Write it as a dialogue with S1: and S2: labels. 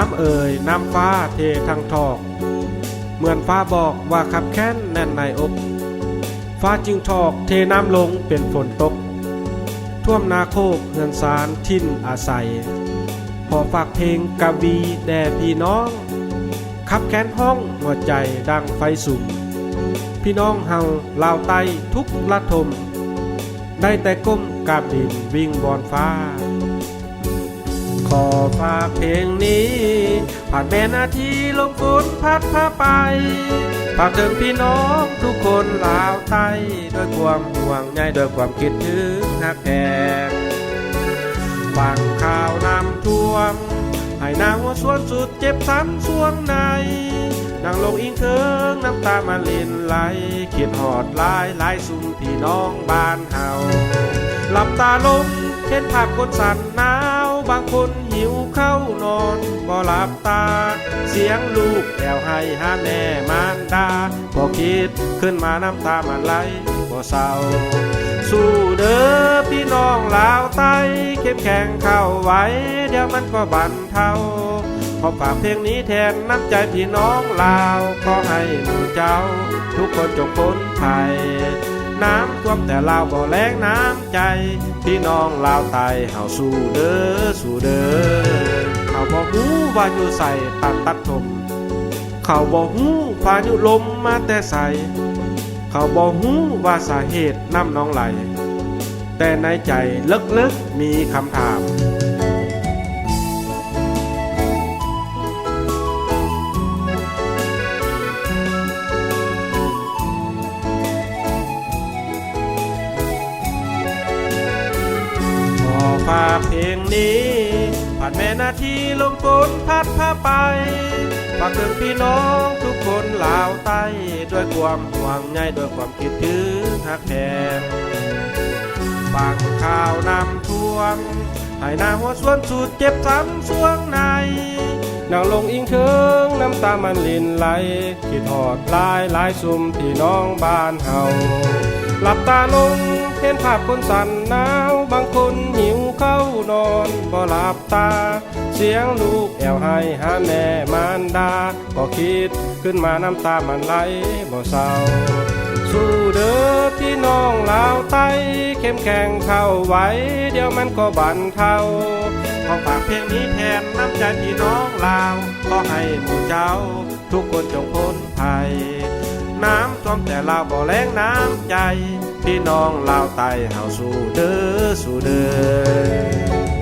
S1: น้ำเอ่ยน้ำฟ้าเททางทอกเหมือนฟ้าบอกว่าขับแค้นแน่นในอกฟ้าจึงทอกเทน้ำลงเป็นฝนตกท่วมนาโคกเฮือนสารทิ่นอาศัยขอฝากเพลงกวีแด่พี่น้องขับแค้นห้องหัวใจดังไฟสุมพี่น้องเฮาลาวไต้ทุกละทมได้แต่ก้มกราบดินวิ่งบอนฟ้าขอฝากเพลงนี้ผ่านแม่นาทีลมฝนพัดพาไปฝากถึงพี่น้องทุกคนลาวไต้ด้วยความห่วงใยด้วยความคิดถึงฮักแพงฟังข่าวน้ำท่วมให้นางหัวสวนสุดเจ็บซ้ำสวงในนางลงอิงเทิงน้ำตามาลินไหลคิดหอดลายสุมพี่น้องบ้านเฮาหลับตาลงเห็นภาพคนสั่นหนาวบางคนหิวเข้านอนบ่หลับตาเสียงลูกแอวให้หาแม่มารดาพอคิดขึ้นมาน้ำตามันไหลบ่เศร้าสู้เด้อพี่น้องลาวไต้เข้มแข็งเข้าไว้เดี๋ยวมันก็บรรเทาขอฝากเพลงนี้แทนน้ำใจพี่น้องลาวขอให้หมู่เจ้าทุกคนจงพ้นภัยน้ำท่วมแต่ลาวบ่แล้งน้ำใจพี่น้องลาวไต้เฮาสู้เด้อสู้เด้อเขาบ่ฮู้ว่าอยู่ใส่ตัดถมเขาบ่ฮู้พายุลมมาแต่ใส่เขาบ่ฮู้ว่าสาเหตุน้ำน้องไหลแต่ในใจลึกๆมีคำถามฝากเพลงนี้ผ่านแม่นาทีลมฝนพัดพาไปฝากถึงพี่น้องทุกคนลาวไต้ด้วยความห่วงใยด้วยความคิดถึงฮักแพงฟังข่าวน้ำท่วมให้นางหัวสวนสุดเจ็บซ้ำสวงในนางลงอิงเทิงน้ำตามันลินไหลคิดหอดลายสุมพี่น้องบ้านเฮาหลับตาลงเห็นภาพคนสั่นหนาวบางคนหิวเข้านอนบ่หลับตาเสียงลูกแอวให้หาแม่มารดาก็คิดขึ้นมาน้ำตามันไหลบ่เศร้าสู้เด้อพี่น้องลาวไต้เข้มแข็งเข้าไว้เดี๋ยวมันก็บรรเทาขอฝากเพลงนี้แทนน้ำใจพี่น้องลาวขอให้หมู่เจ้าทุกคนจงพ้นภัยน้ำท่วมแต่ลาวบ่แล้งน้ำใจพี่น้องลาวไต้เฮาสู้เด้อสู้เด้อ